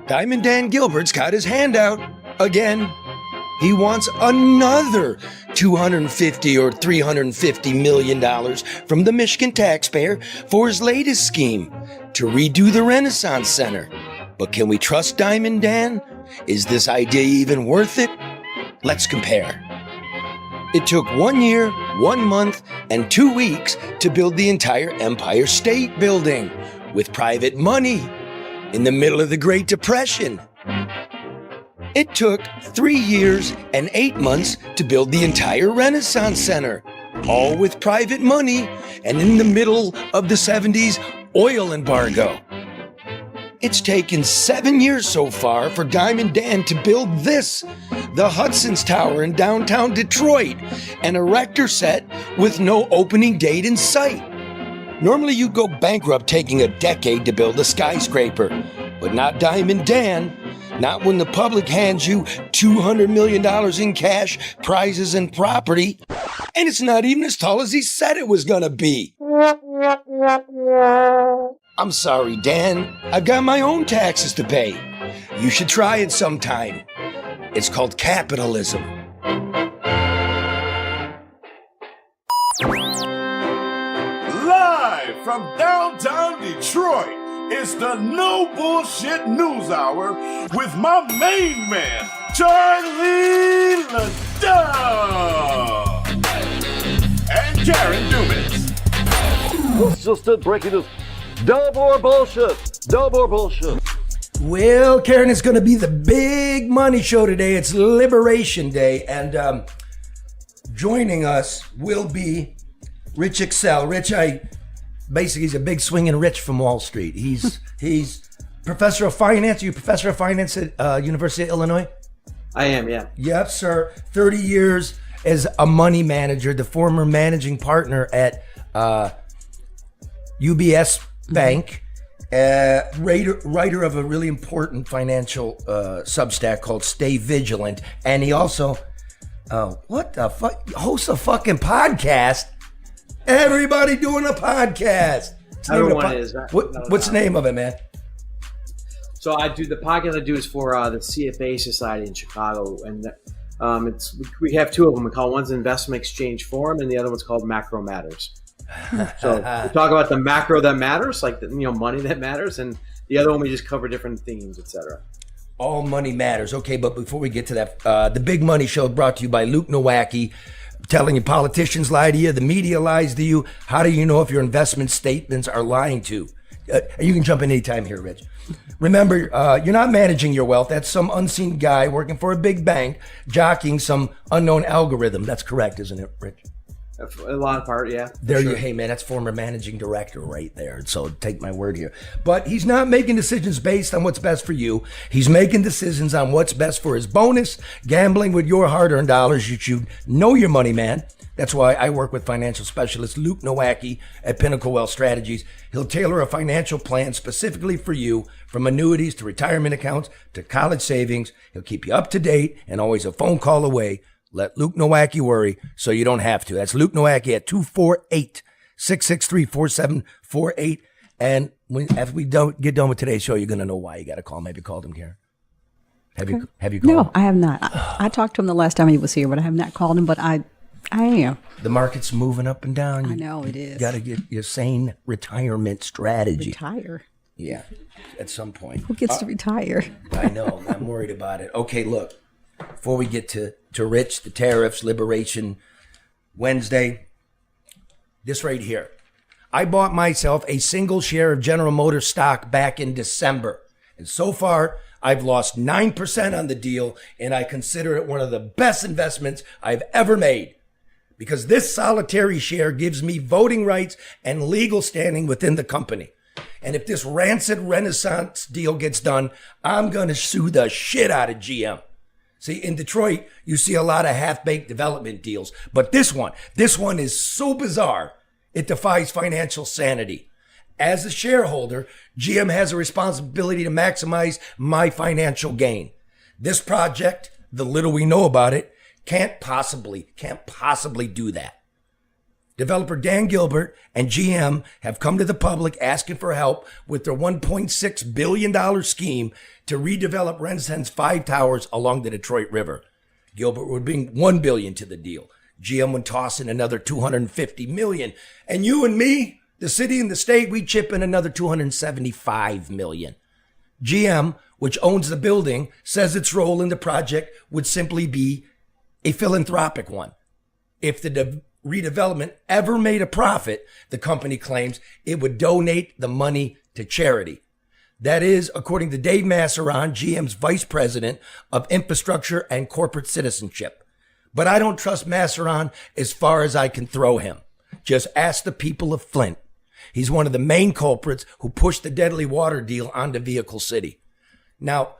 Diamond Dan Gilbert's got his hand out again. He wants another $250 or $350 million from the Michigan taxpayer for his latest scheme to redo the Renaissance Center. But can we trust Diamond Dan? Is this idea even worth it? Let's compare. It took 1 year, 1 month, and 2 weeks to build the entire Empire State Building with private money in the middle of the Great Depression. It took 3 years and 8 months to build the entire Renaissance Center, all with private money and in the middle of the 70s oil embargo. It's taken 7 years so far for Diamond Dan to build this, the Hudson's Tower in downtown Detroit, an erector set with no opening date in sight. Normally you'd go bankrupt taking a decade to build a skyscraper, but not Diamond Dan. Not when the public hands you $200 million in cash, prizes, and property, and it's not even as tall as he said it was gonna be. I'm sorry, Dan. I've got my own taxes to pay. You should try it sometime. It's called capitalism. Live from downtown Detroit, it's the No Bullshit News Hour with my main man, Charlie LeDuff, and Karen Dumas. Let's just breaking news. No more bullshit. No more bullshit. Well, Karen, it's going to be the big money show today. It's Liberation Day, and joining us will be Rich Excell. Rich, he's a big swinging Rich from Wall Street. He's professor of finance. Are you professor of finance at University of Illinois? I am, yeah. Yep, sir. 30 years as a money manager, the former managing partner at UBS Bank, writer of a really important financial Substack called Stay Vigilant, and he also, hosts a fucking podcast. Everybody doing a podcast. Everyone is. What's the name of it, man? So the podcast I do is for the CFA Society in Chicago, and we have two of them. We call one's Investment Exchange Forum, and the other one's called Macro Matters. So we talk about the macro that matters, like money that matters, and the other one we just cover different themes, etc. All money matters. Okay, but before we get to that, the Big Money Show brought to you by Luke Nowacki. Telling you politicians lie to you, the media lies to you. How do you know if your investment statements are lying to? You can jump in anytime here, Rich. Remember, you're not managing your wealth. That's some unseen guy working for a big bank, jockeying some unknown algorithm. That's correct, isn't it, Rich? A lot of part, yeah. There sure. Hey man, that's former managing director right there. So take my word here. But he's not making decisions based on what's best for you. He's making decisions on what's best for his bonus. Gambling with your hard-earned dollars. You should know your money, man. That's why I work with financial specialist Luke Nowacki at Pinnacle Wealth Strategies. He'll tailor a financial plan specifically for you, from annuities to retirement accounts to college savings. He'll keep you up to date and always a phone call away. Let Luke Nowacki worry so you don't have to. That's Luke Nowacki at 248-663-4748. And after we get done with today's show, you're going to know why you got to call. Maybe called him, Karen. Have you called him? No, I have not. I talked to him the last time he was here, but I have not called him, but I am. The market's moving up and down. I know it is. You got to get your sane retirement strategy. Retire? Yeah, at some point. Who gets to retire? I know. I'm worried about it. Okay, look. Before we get to Rich, the tariffs, Liberation Wednesday, this right here. I bought myself a single share of General Motors stock back in December. And so far, I've lost 9% on the deal, and I consider it one of the best investments I've ever made. Because this solitary share gives me voting rights and legal standing within the company. And if this rancid Renaissance deal gets done, I'm going to sue the shit out of GM. See, in Detroit, you see a lot of half-baked development deals. But this one is so bizarre, it defies financial sanity. As a shareholder, GM has a responsibility to maximize my financial gain. This project, the little we know about it, can't possibly do that. Developer Dan Gilbert and GM have come to the public asking for help with their $1.6 billion scheme to redevelop RenCen's 5 towers along the Detroit River. Gilbert would bring $1 billion to the deal. GM would toss in another $250 million. And you and me, the city and the state, we chip in another $275 million. GM, which owns the building, says its role in the project would simply be a philanthropic one. If the redevelopment ever made a profit, the company claims it would donate the money to charity. That is, according to Dave Masseron, GM's vice president of infrastructure and corporate citizenship. But I don't trust Masseron as far as I can throw him. Just ask the people of Flint. He's one of the main culprits who pushed the deadly water deal onto Vehicle City. Now,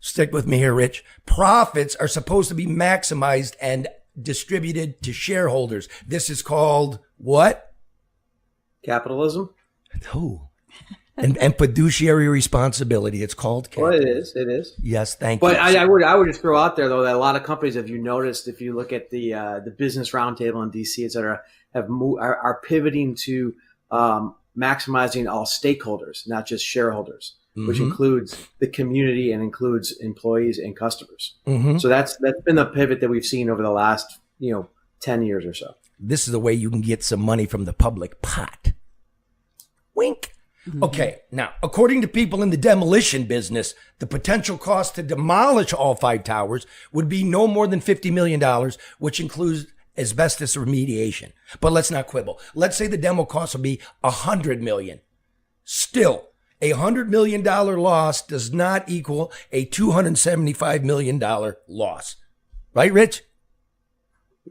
stick with me here, Rich. Profits are supposed to be maximized and distributed to shareholders. This is called what? Capitalism? Oh. And fiduciary responsibility. It's called capitalism. Well, it is. Yes, thank But you. I would just throw out there though that a lot of companies, if you noticed, if you look at the business roundtable in DC, et cetera, are pivoting to maximizing all stakeholders, not just shareholders, which includes the community and includes employees and customers. So that's been the pivot that we've seen over the last 10 years or so. This is the way you can get some money from the public pot. Wink. Okay, now, according to people in the demolition business, the potential cost to demolish all 5 towers would be no more than $50 million, which includes asbestos remediation. But let's not quibble. Let's say the demo cost will be $100 million. Still, a $100 million loss does not equal a $275 million loss. Right, Rich?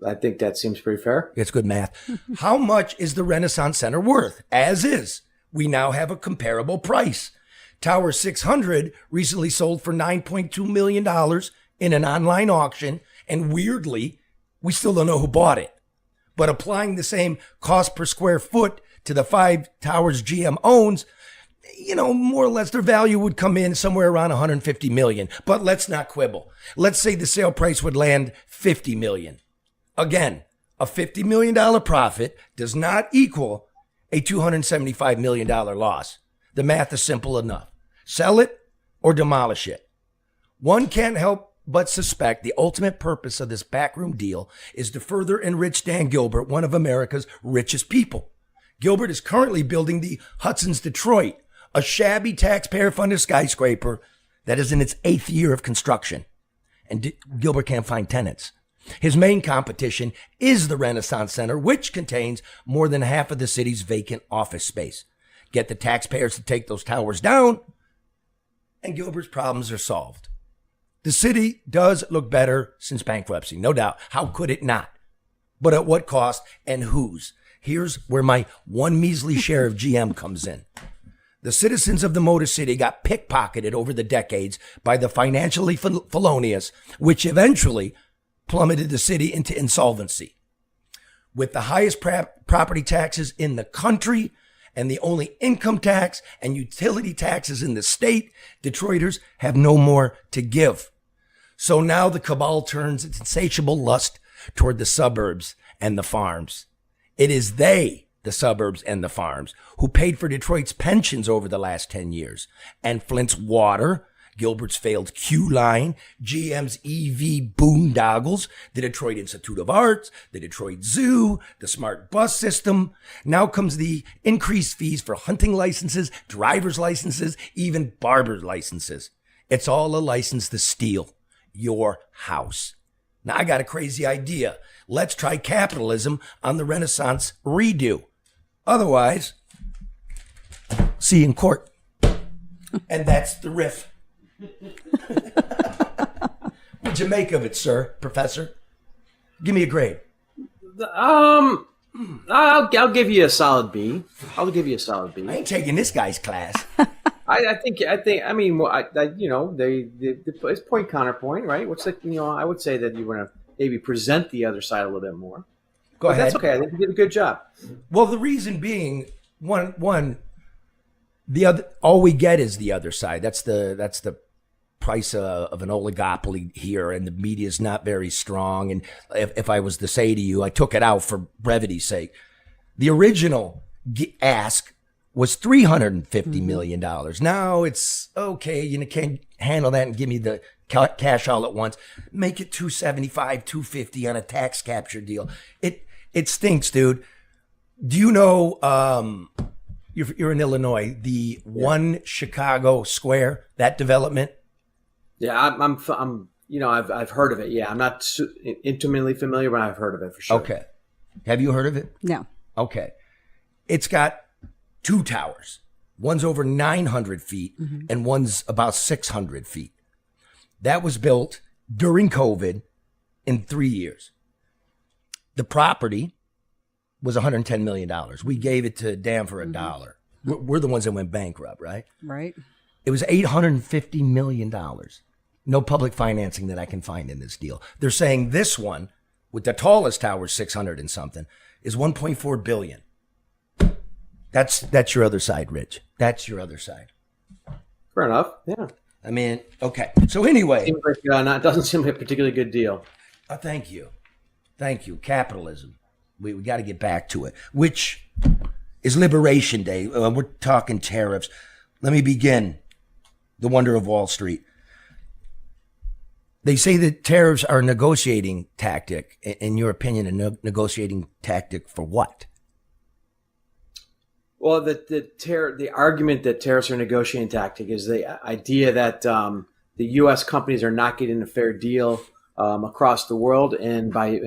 I think that seems pretty fair. It's good math. How much is the Renaissance Center worth? As is. We now have a comparable price. Tower 600 recently sold for $9.2 million in an online auction, and weirdly, we still don't know who bought it. But applying the same cost per square foot to the 5 towers GM owns, more or less their value would come in somewhere around $150 million. But let's not quibble. Let's say the sale price would land $50 million. Again, a $50 million profit does not equal a $275 million loss. The math is simple enough. Sell it or demolish it. One can't help but suspect the ultimate purpose of this backroom deal is to further enrich Dan Gilbert, one of America's richest people. Gilbert is currently building the Hudson's Detroit, a shabby taxpayer-funded skyscraper that is in its 8th year of construction. And Gilbert can't find tenants. His main competition is the Renaissance Center, which contains more than half of the city's vacant office space. Get the taxpayers to take those towers down, and Gilbert's problems are solved. The city does look better since bankruptcy, no doubt. How could it not? But at what cost and whose? Here's where my one measly share of GM comes in. The citizens of the Motor City got pickpocketed over the decades by the financially felonious, which eventually plummeted the city into insolvency. With the highest property taxes in the country and the only income tax and utility taxes in the state, Detroiters have no more to give. So now the cabal turns its insatiable lust toward the suburbs and the farms. It is they, the suburbs and the farms, who paid for Detroit's pensions over the last 10 years, and Flint's water, Gilbert's failed Q line, GM's EV boondoggles, the Detroit Institute of Arts, the Detroit Zoo, the smart bus system. Now comes the increased fees for hunting licenses, driver's licenses, even barber's licenses. It's all a license to steal your house. Now I got a crazy idea. Let's try capitalism on the Renaissance redo. Otherwise, see you in court. And that's the riff. What'd you make of it, sir, Professor? Give me a grade. I'll give you a solid B. I'll give you a solid B. I ain't taking this guy's class. I mean, it's point counterpoint, right? What's I would say that you want to maybe present the other side a little bit more. Go ahead. That's okay. I think you did a good job. Well, the reason being, the other, all we get is the other side. That's the price of an oligopoly here, and the media is not very strong. And if I was to say to you, I took it out for brevity's sake, The original ask was $350 million. Now it's okay. You can't handle that and give me the cash all at once. Make it 275, 250 on a tax capture deal. It stinks, dude. Do you know, you're in Illinois, the One Chicago Square, that development? Yeah, I'm I've heard of it. Yeah, I'm not intimately familiar, but I've heard of it for sure. Okay. Have you heard of it? No. Okay. It's got 2 towers. One's over 900 feet and one's about 600 feet. That was built during COVID in 3 years. The property was $110 million. We gave it to Dan for $1. We're the ones that went bankrupt, right? Right. It was $850 million. No public financing that I can find in this deal. They're saying this one, with the tallest tower, 600 and something, is $1.4 billion. That's your other side, Rich. That's your other side. Fair enough. Yeah. I mean, okay. So anyway. Seems like, it doesn't seem like a particularly good deal. Thank you. Thank you. Capitalism. We got to get back to it, which is Liberation Day. We're talking tariffs. Let me begin. The wonder of Wall Street. They say that tariffs are a negotiating tactic. In your opinion, a negotiating tactic for what? Well, the argument that tariffs are a negotiating tactic is the idea that the U.S. companies are not getting a fair deal across the world, and by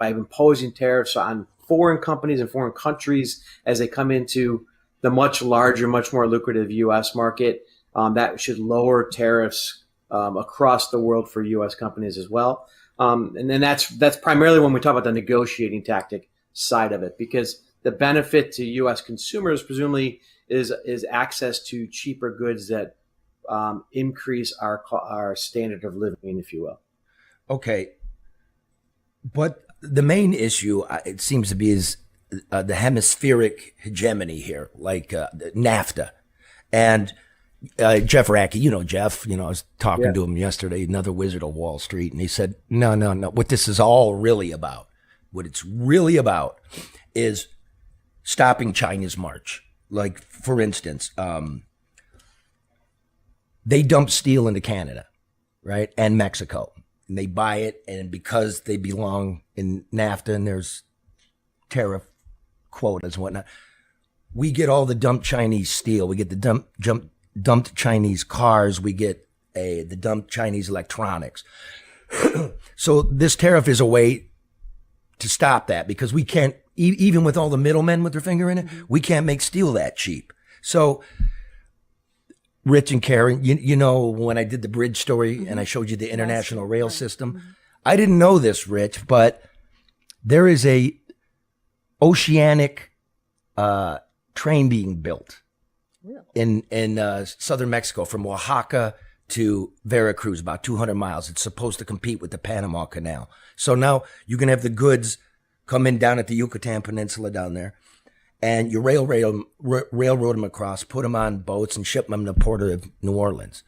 imposing tariffs on foreign companies and foreign countries as they come into the much larger, much more lucrative U.S. market, that should lower tariffs across the world for U.S. companies as well. And then that's primarily when we talk about the negotiating tactic side of it, because the benefit to U.S. consumers presumably is access to cheaper goods that increase our standard of living, if you will. Okay. But the main issue, it seems to be, is the hemispheric hegemony here, like NAFTA. And Jeff Rackey, Jeff, I was talking to him yesterday, another wizard of Wall Street, and he said, no. What this is all really about, what it's really about is stopping China's march. Like, for instance, they dump steel into Canada, right? And Mexico. And they buy it, and because they belong in NAFTA and there's tariff quotas and whatnot, we get all the dumped Chinese steel. We get the dumped Chinese cars. We get the dumped Chinese electronics. So this tariff is a way to stop that, because we can't, even with all the middlemen with their finger in it, we can't make steel that cheap. So Rich and Karen, when I did the bridge story and I showed you the international rail system, I didn't know this, Rich, but there is a oceanic train being built in southern Mexico from Oaxaca to Veracruz, about 200 miles. It's supposed to compete with the Panama Canal. So now you can have the goods come in down at the Yucatan Peninsula down there, and you railroad them across, put them on boats, and ship them to the port of New Orleans.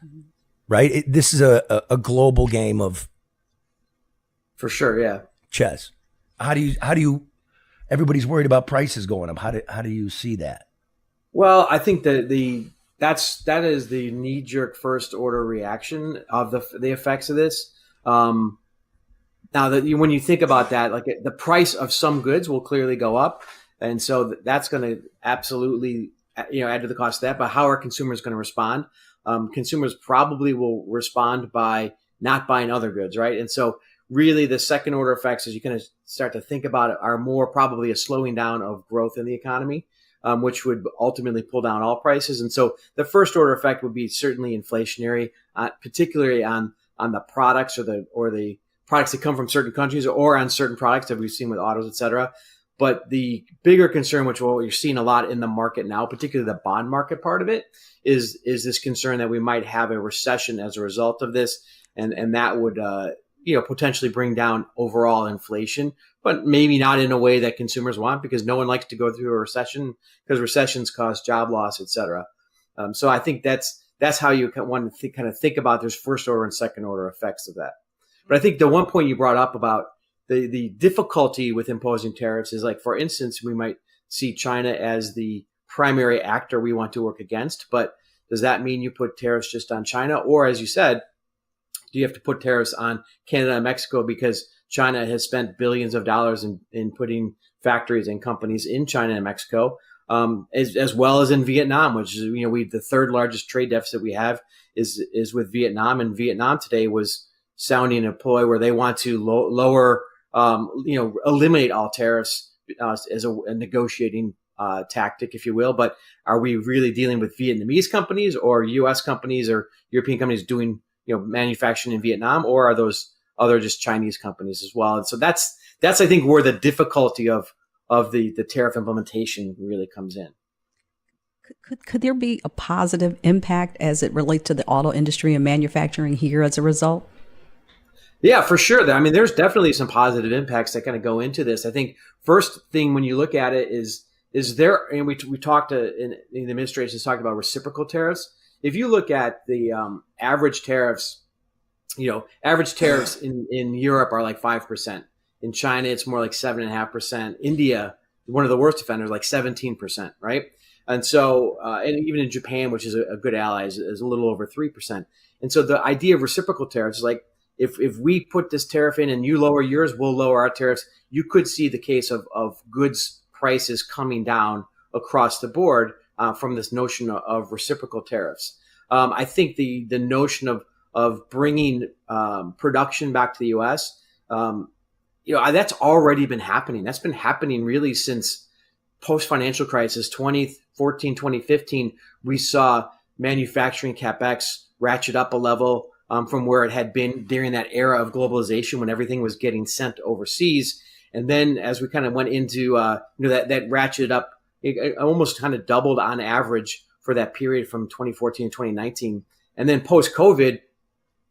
Right? This is a global game of, for sure, yeah, chess. How do you? Everybody's worried about prices going up. How do you see that? Well, I think that that is the knee-jerk first-order reaction of the effects of this. Now, when you think about that, like the price of some goods will clearly go up, and so that's going to absolutely add to the cost of that. But how are consumers going to respond? Consumers probably will respond by not buying other goods, right? And so really the second-order effects, as you kind of start to think about it, are more probably a slowing down of growth in the economy, which would ultimately pull down all prices. And so the first-order effect would be certainly inflationary, particularly on the products or the products that come from certain countries, or on certain products that we've seen with autos, et cetera. But the bigger concern, which what you're seeing a lot in the market now, particularly the bond market part of it, is this concern that we might have a recession as a result of this. And that would, potentially bring down overall inflation, but maybe not in a way that consumers want, because no one likes to go through a recession, because recessions cause job loss, et cetera. So I think that's how you want to kind of think about there's first order and second order effects of that. But I think the one point you brought up about the difficulty with imposing tariffs is, like, for instance, we might see China as the primary actor we want to work against. But does that mean you put tariffs just on China? Or as you said, do you have to put tariffs on Canada and Mexico because China has spent billions of dollars in putting factories and companies in China and Mexico, as well as in Vietnam, which is, the third largest trade deficit we have is with Vietnam. And Vietnam today was sounding a ploy where they want to lower, eliminate all tariffs as a negotiating tactic, if you will. But are we really dealing with Vietnamese companies or U.S. companies or European companies doing, manufacturing in Vietnam, or are those other just Chinese companies as well? And so that's I think where the difficulty of the tariff implementation really comes in. Could there be a positive impact as it relates to the auto industry and manufacturing here as a result? Yeah, for sure. I mean, there's definitely some positive impacts that kind of go into this. I think first thing when you look at it is there, and we talked in the administration talked about reciprocal tariffs. If you look at the average tariffs, average tariffs in Europe are like 5%. In China, it's more like 7.5%. India, one of the worst offenders, like 17%, right? And so, and even in Japan, which is a good ally, is a little over 3%. And so the idea of reciprocal tariffs is like, if we put this tariff in and you lower yours, we'll lower our tariffs. You could see the case of goods prices coming down across the board from this notion of reciprocal tariffs. I think the notion of bringing production back to the U.S., that's already been happening. That's been happening really since post-financial crisis, 2014, 2015. We saw manufacturing CapEx ratchet up a level from where it had been during that era of globalization when everything was getting sent overseas. And then as we kind of went into, that ratcheted up, it almost kind of doubled on average for that period from 2014 to 2019. And then post-COVID,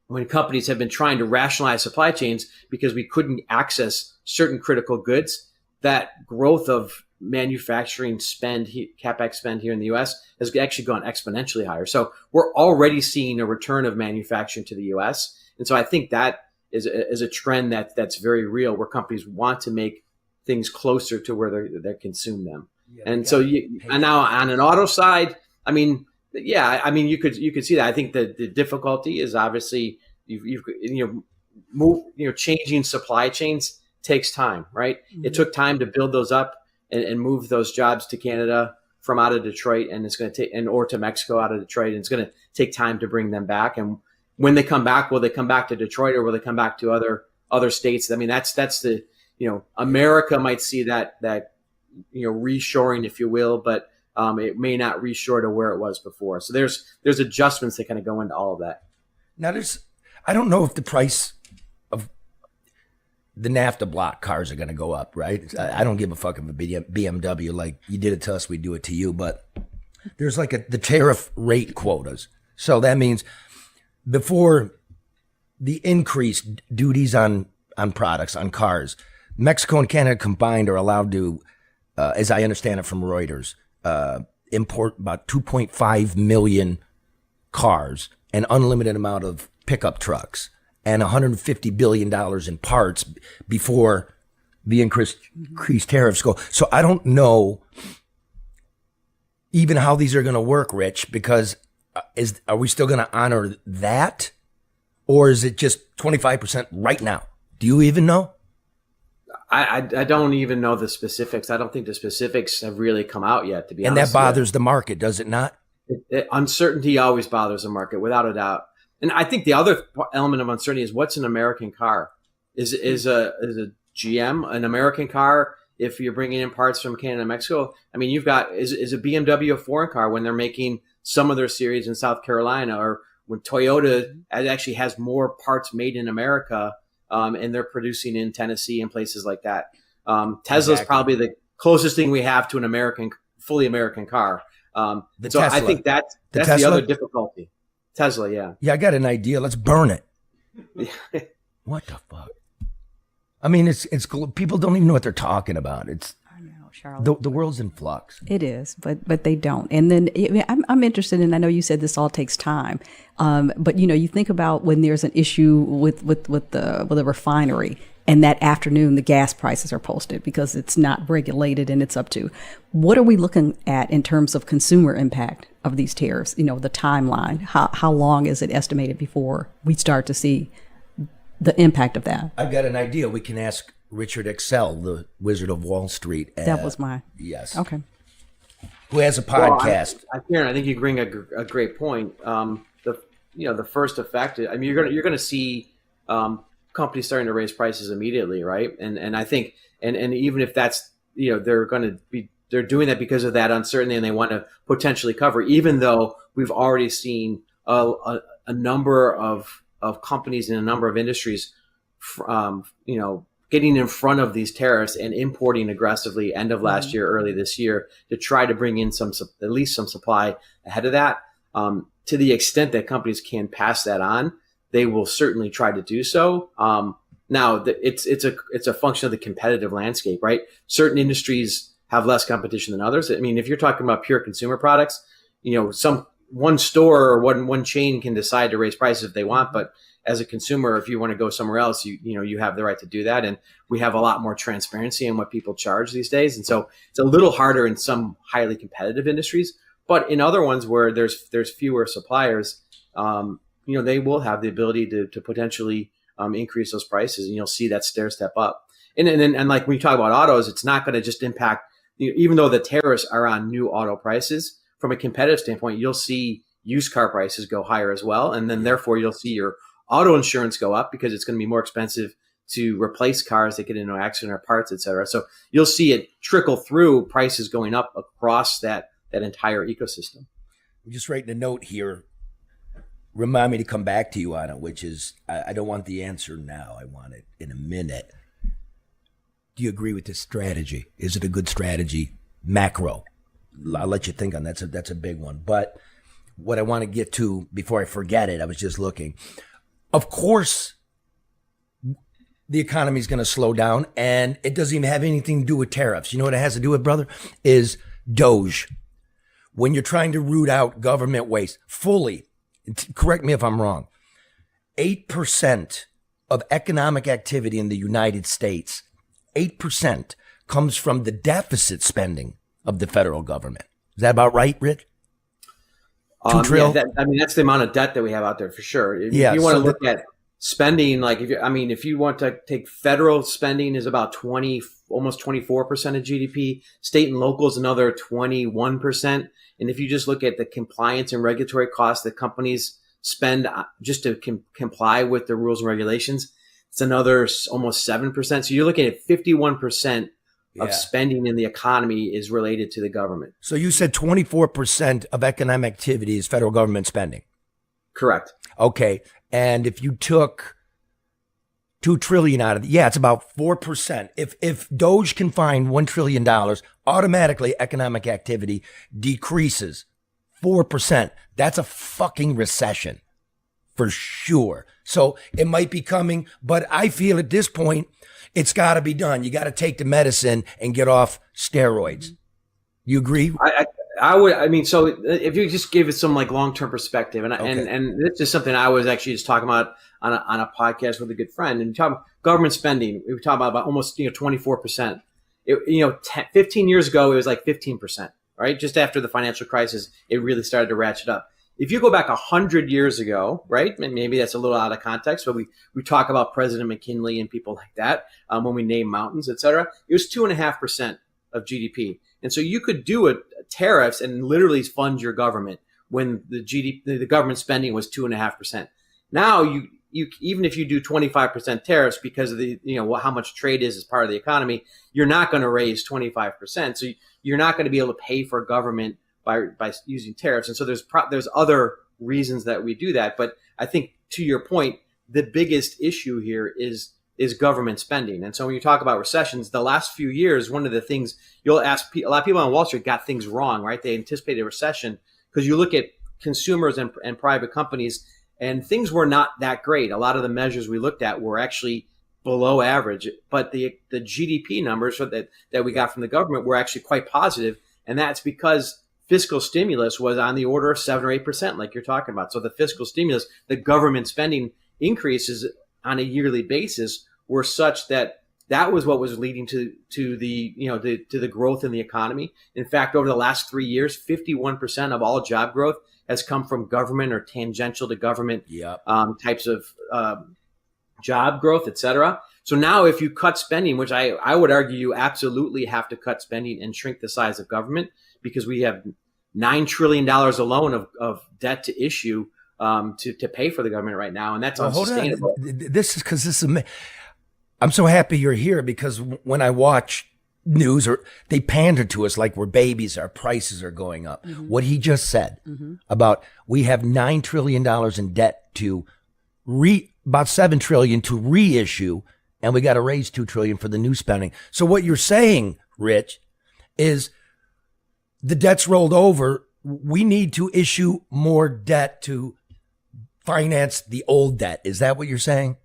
when companies have been trying to rationalize supply chains because we couldn't access certain critical goods, that growth of manufacturing spend, CapEx spend here in the U.S. has actually gone exponentially higher. So we're already seeing a return of manufacturing to the U.S. And so I think that is a trend that's very real, where companies want to make things closer to where they consume them. Yeah, and so and now on an auto side, you could see that. I think the difficulty is obviously changing supply chains takes time, right? Mm-hmm. It took time to build those up and move those jobs to Canada from out of Detroit, and it's going to take, or to Mexico out of Detroit, and it's going to take time to bring them back. And when they come back, will they come back to Detroit or will they come back to other states? I mean, that's the America might see that reshoring, if you will, but it may not reshore to where it was before. So there's adjustments that kind of go into all of that. Now I don't know if the price of the NAFTA block cars are going to go up, right? I don't give a fuck of a BMW. Like, you did it to us, we do it to you. But there's like the tariff rate quotas. So that means before the increased duties on products, on cars, Mexico and Canada combined are allowed to, as I understand it from Reuters, import about 2.5 million cars, an unlimited amount of pickup trucks, and $150 billion in parts before the increased tariffs go. So I don't know even how these are going to work, Rich, because are we still going to honor that? Or is it just 25% right now? Do you even know? I don't even know the specifics. I don't think the specifics have really come out yet, to be honest. And that bothers the market, does it not? Uncertainty always bothers the market, without a doubt. And I think the other element of uncertainty is, what's an American car? Is a GM an American car if you're bringing in parts from Canada and Mexico? I mean, you've got, is a BMW a foreign car when they're making some of their series in South Carolina, or when Toyota actually has more parts made in America and they're producing in Tennessee and places like that? Tesla's probably the closest thing we have to an fully American car. So Tesla. I think that's the other difficulty. Tesla, yeah. Yeah, I got an idea. Let's burn it. What the fuck? I mean, it's people don't even know what they're talking about. I know, Charlotte. The world's in flux. It is, but they don't. And then I'm interested in, I know you said this all takes time, but you think about when there's an issue with the refinery, and that afternoon the gas prices are posted because it's not regulated and it's up to. What are we looking at in terms of consumer impact of these tariffs? You know, the timeline. How long is it estimated before we start to see the impact of that? I've got an idea. We can ask Richard Excell, the Wizard of Wall Street. That was my Yes. Okay. Who has a podcast. Karen, I think you bring a great point. The first effect, I mean, you're gonna see companies starting to raise prices immediately, right? And I think and even if that's, they're doing that because of that uncertainty and they want to potentially cover, even though we've already seen a number of companies in a number of industries, getting in front of these tariffs and importing aggressively end of last year, early this year, to try to bring in at least some supply ahead of that. To the extent that companies can pass that on, they will certainly try to do so. Now, it's a function of the competitive landscape, right? Certain industries have less competition than others. I mean, if you're talking about pure consumer products, one store or one chain can decide to raise prices if they want, but as a consumer, if you want to go somewhere else, you have the right to do that. And we have a lot more transparency in what people charge these days. And so it's a little harder in some highly competitive industries, but in other ones where there's fewer suppliers, they will have the ability to potentially increase those prices, and you'll see that stair step up. And like when you talk about autos, it's not going to just impact, even though the tariffs are on new auto prices, from a competitive standpoint, you'll see used car prices go higher as well. And then therefore you'll see your auto insurance go up because it's going to be more expensive to replace cars that get into an accident or parts, et cetera. So you'll see it trickle through, prices going up across that entire ecosystem. I'm just writing a note here. Remind me to come back to you on it, which is, I don't want the answer now. I want it in a minute. Do you agree with this strategy? Is it a good strategy? Macro. I'll let you think on that. That's a big one. But what I want to get to before I forget it, I was just looking. Of course, the economy is going to slow down, and it doesn't even have anything to do with tariffs. You know what it has to do with, brother? Is DOGE. When you're trying to root out government waste fully, correct me if I'm wrong, 8% of economic activity in the United States, 8% comes from the deficit spending of the federal government. Is that about right, Rich? $2 trillion? Yeah, that's the amount of debt that we have out there for sure. If you want to look at spending, like if you want to take federal spending is about almost 24% of GDP, state and local is another 21%. And if you just look at the compliance and regulatory costs that companies spend just to comply with the rules and regulations, it's another almost 7%. So you're looking at 51% of spending in the economy is related to the government. So you said 24% of economic activity is federal government spending. Correct. Okay. And if you took $2 trillion out of it, it's about 4%. If DOGE can find $1 trillion, automatically economic activity decreases 4%. That's a fucking recession for sure. So it might be coming, but I feel at this point, it's got to be done. You got to take the medicine and get off steroids. You agree? I would. I mean, so if you just give it some like long-term perspective, and this is something I was actually just talking about on a podcast with a good friend, and we talk about government spending. We talk about almost 24%. 15 years ago it was like 15%, right? Just after the financial crisis, it really started to ratchet up. If you go back 100 years ago, right, maybe that's a little out of context, but we talk about President McKinley and people like that when we name mountains, et cetera. It was 2.5% of GDP. And so you could do a tariffs and literally fund your government when the government spending was 2.5%. Now you even if you do 25% tariffs because of the how much trade is as part of the economy, you're not going to raise 25%. So you're not going to be able to pay for government by using tariffs. And so there's other reasons that we do that. But I think to your point, the biggest issue here is government spending. And so when you talk about recessions, the last few years, one of the things you'll ask, a lot of people on Wall Street got things wrong, right? They anticipated a recession because you look at consumers and private companies and things were not that great. A lot of the measures we looked at were actually below average, but the GDP numbers that we got from the government were actually quite positive. And that's because fiscal stimulus was on the order of 7 or 8%, like you're talking about. So the fiscal stimulus, the government spending increases on a yearly basis were such that was what was leading to the growth in the economy. In fact, over the last 3 years, 51% of all job growth has come from government or tangential to government types of job growth, et cetera. So now if you cut spending, which I would argue you absolutely have to cut spending and shrink the size of government, because we have $9 trillion alone of debt to issue to pay for the government right now. And that's unsustainable. This is I'm so happy you're here, because when I watch news, or they pander to us like we're babies, our prices are going up. Mm-hmm. What he just said about we have $9 trillion in debt to about $7 trillion to reissue, and we got to raise $2 trillion for the new spending. So what you're saying, Rich, is the debt's rolled over. We need to issue more debt to finance the old debt. Is that what you're saying?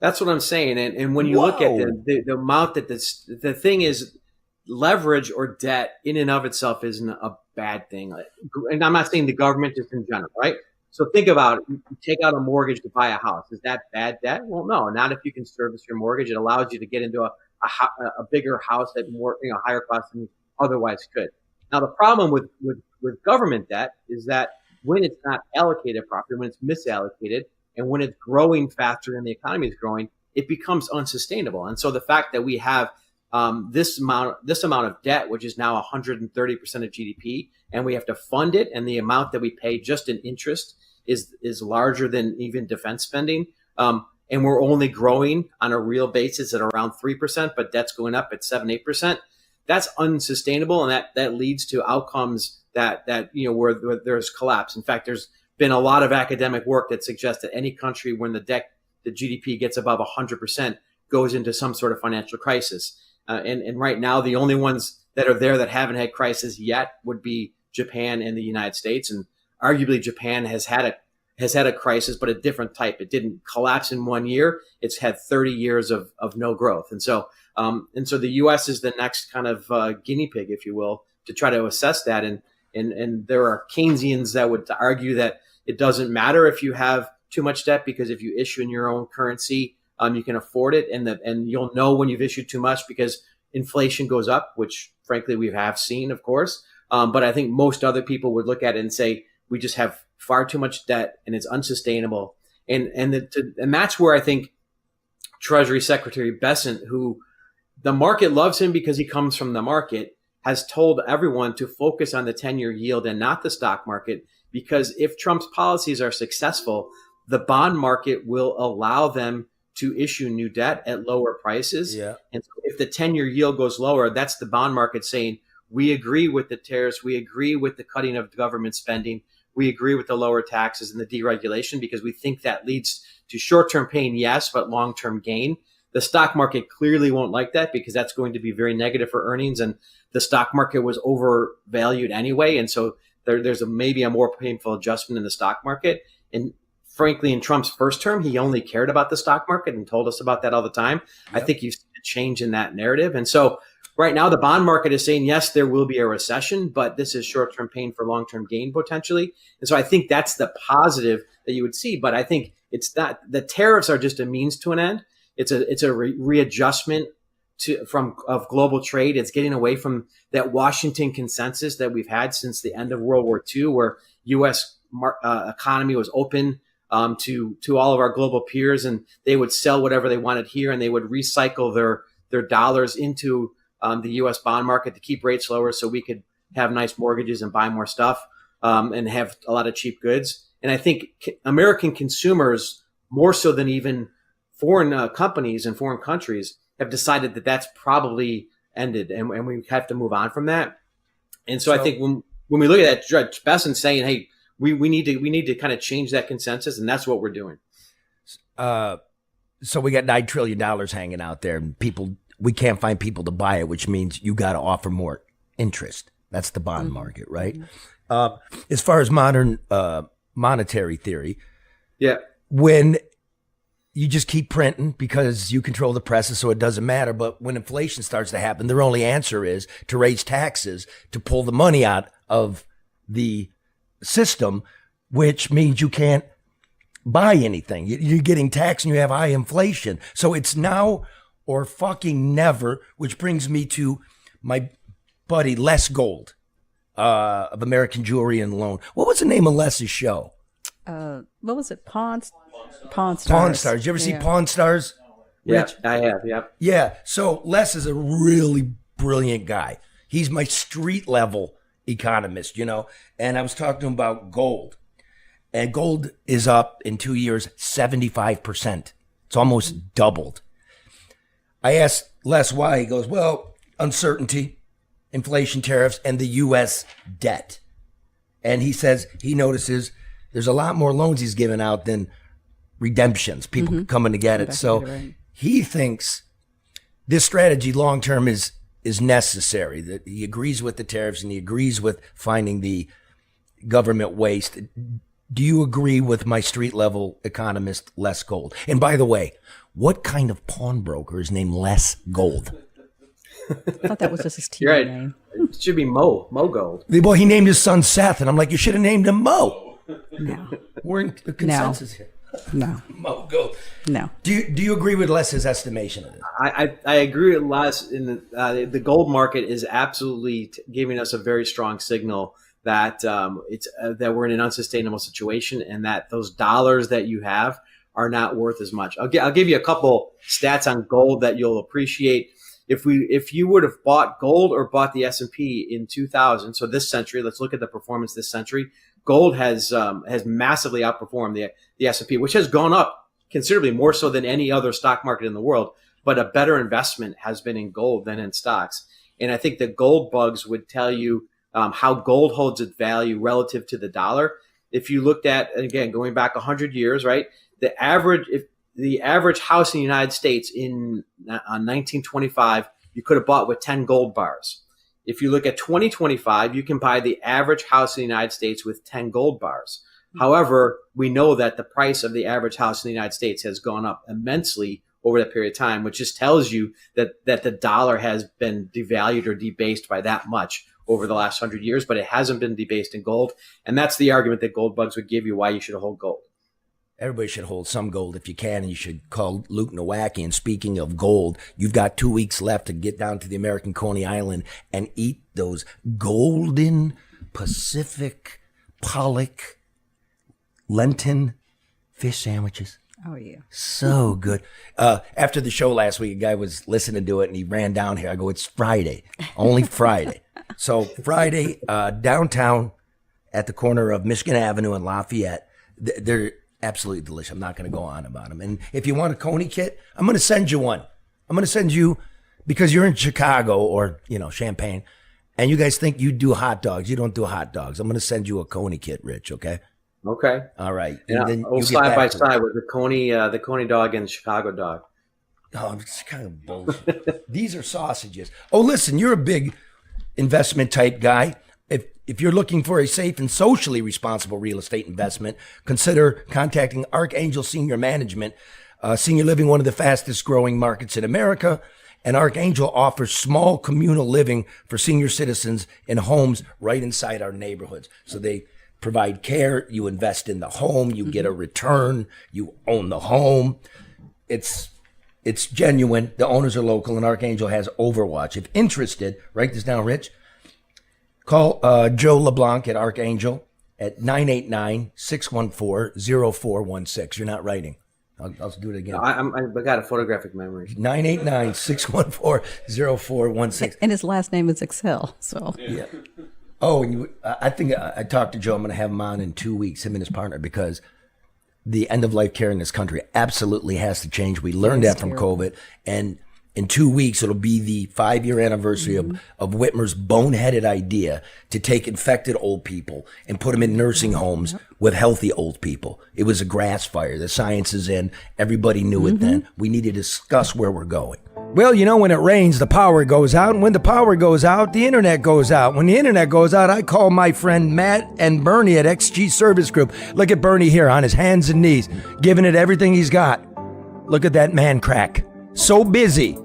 That's what I'm saying. And when you look at the amount that the thing is, leverage or debt in and of itself isn't a bad thing. And I'm not saying the government, just in general, right? So think about it. You take out a mortgage to buy a house. Is that bad debt? Well, no, not if you can service your mortgage. It allows you to get into a bigger house at more, higher cost than you otherwise could. Now, the problem with government debt is that when it's not allocated properly, when it's misallocated, and when it's growing faster than the economy is growing, it becomes unsustainable. And so the fact that we have this amount of debt, which is now 130% of GDP, and we have to fund it, and the amount that we pay just in interest is larger than even defense spending. And we're only growing on a real basis at around 3%, but debt's going up at 7-8%. That's unsustainable, and that leads to outcomes that where there's collapse. In fact, there's been a lot of academic work that suggests that any country when the GDP gets above 100% goes into some sort of financial crisis. And right now, the only ones that are there that haven't had crisis yet would be Japan and the United States. And arguably, Japan has had a crisis, but a different type. It didn't collapse in 1 year. It's had 30 years of no growth. And so the U.S. is the next kind of guinea pig, if you will, to try to assess that. And there are Keynesians that would argue that it doesn't matter if you have too much debt, because if you issue in your own currency, you can afford it, and you'll know when you've issued too much because inflation goes up, which frankly we have seen, of course. But I think most other people would look at it and say we just have far too much debt and it's unsustainable. And that's where I think Treasury Secretary Bessent, who the market loves him because he comes from the market, has told everyone to focus on the 10-year yield and not the stock market, because if Trump's policies are successful, the bond market will allow them to issue new debt at lower prices. Yeah. And so if the 10-year yield goes lower, that's the bond market saying, we agree with the tariffs, we agree with the cutting of government spending, we agree with the lower taxes and the deregulation, because we think that leads to short-term pain, yes, but long-term gain. The stock market clearly won't like that, because that's going to be very negative for earnings, and the stock market was overvalued anyway. And so there's maybe a more painful adjustment in the stock market. And frankly, in Trump's first term, he only cared about the stock market and told us about that all the time. Yep. I think you've seen a change in that narrative. And so right now, the bond market is saying, yes, there will be a recession, but this is short-term pain for long-term gain potentially. And so I think that's the positive that you would see. But I think it's not, the tariffs are just a means to an end. It's a readjustment of global trade. It's getting away from that Washington consensus that we've had since the end of World War II, where U.S. Economy was open to all of our global peers, and they would sell whatever they wanted here, and they would recycle their dollars into the U.S. bond market to keep rates lower, so we could have nice mortgages and buy more stuff and have a lot of cheap goods. And I think American consumers, more so than even foreign companies and foreign countries, have decided that that's probably ended, and we have to move on from that. And so I think when we look at that, Judge Bessent's saying, hey, we need to kind of change that consensus, and that's what we're doing. So we got $9 trillion hanging out there, and we can't find people to buy it, which means you got to offer more interest. That's the bond market, right? Mm-hmm. As far as modern monetary theory, when you just keep printing because you control the presses, so it doesn't matter. But when inflation starts to happen, their only answer is to raise taxes to pull the money out of the system, which means you can't buy anything. You're getting taxed and you have high inflation. So it's now or fucking never, which brings me to my buddy Les Gold of American Jewelry and Loan. What was the name of Les's show? What was it? Pawn Stars. Pawn Stars. You ever see Pawn Stars? Yeah, Rich? I have. Yep. Yeah. So Les is a really brilliant guy. He's my street level economist, you know. And I was talking to him about gold. And gold is up in 2 years 75%. It's almost doubled. I asked Les why. He goes, well, uncertainty, inflation, tariffs, and the U.S. debt. And he says he notices there's a lot more loans he's giving out than redemptions, people coming to get it. So he thinks this strategy long term is necessary. That he agrees with the tariffs and he agrees with finding the government waste. Do you agree with my street level economist, Les Gold? And by the way, what kind of pawnbroker is named Les Gold? I thought that was just his You're TV right. name. It should be Mo Gold. Well, he named his son Seth, and I'm like, you should have named him Mo. No. We're in the consensus here. No. Mo Gold. No. Do you agree with Les's estimation of it? I agree with Les. In the gold market is absolutely giving us a very strong signal that that we're in an unsustainable situation, and that those dollars that you have are not worth as much. I'll give you a couple stats on gold that you'll appreciate. If you would have bought gold or bought the S&P in 2000, so this century, let's look at the performance this century. Gold has massively outperformed the S&P, which has gone up considerably more so than any other stock market in the world. But a better investment has been in gold than in stocks. And I think the gold bugs would tell you how gold holds its value relative to the dollar. If you looked at, again, going back 100 years, right, the average house in the United States in 1925, you could have bought with 10 gold bars. If you look at 2025, you can buy the average house in the United States with 10 gold bars. However, we know that the price of the average house in the United States has gone up immensely over that period of time, which just tells you that the dollar has been devalued or debased by that much over the last 100 years, but it hasn't been debased in gold. And that's the argument that gold bugs would give you why you should hold gold. Everybody should hold some gold if you can, and you should call Luke Nowacki. And speaking of gold, you've got 2 weeks left to get down to the American Coney Island and eat those golden Pacific pollock Lenten fish sandwiches. Oh, yeah. So good. After the show last week, a guy was listening to it and he ran down here. I go, it's Friday, only Friday. So Friday, downtown at the corner of Michigan Avenue and Lafayette, they're absolutely delicious. I'm not going to go on about them. And if you want a Coney kit, I'm going to send you one. I'm going to send you, because you're in Chicago or, Champaign, and you guys think you do hot dogs. You don't do hot dogs. I'm going to send you a Coney kit, Rich, okay? Okay. All right. And then we'll side by side with the Coney dog and the Chicago dog. Oh, it's kind of bullshit. These are sausages. Oh, listen, you're a big investment type guy. If you're looking for a safe and socially responsible real estate investment, consider contacting Archangel Senior Management. Senior living, one of the fastest growing markets in America. And Archangel offers small communal living for senior citizens in homes right inside our neighborhoods. So they provide care. You invest in the home. You get a return. You own the home. It's genuine. The owners are local, and Archangel has Overwatch. If interested, write this down, Rich. Call Joe LeBlanc at Archangel at 989-614-0416. You're not writing. I'll do it again. I got a photographic memory. 989-614-0416. And his last name is Excell. So Yeah. Oh, and I think I talked to Joe. I'm going to have him on in 2 weeks, him and his partner, because the end-of-life care in this country absolutely has to change. We learned that from COVID. And in 2 weeks, it'll be the 5-year anniversary of Whitmer's boneheaded idea to take infected old people and put them in nursing homes with healthy old people. It was a grass fire. The science is in. Everybody knew it then. We need to discuss where we're going. Well, when it rains, the power goes out. And when the power goes out, the internet goes out. When the internet goes out, I call my friend Matt and Bernie at XG Service Group. Look at Bernie here on his hands and knees, giving it everything he's got. Look at that man crack. So busy.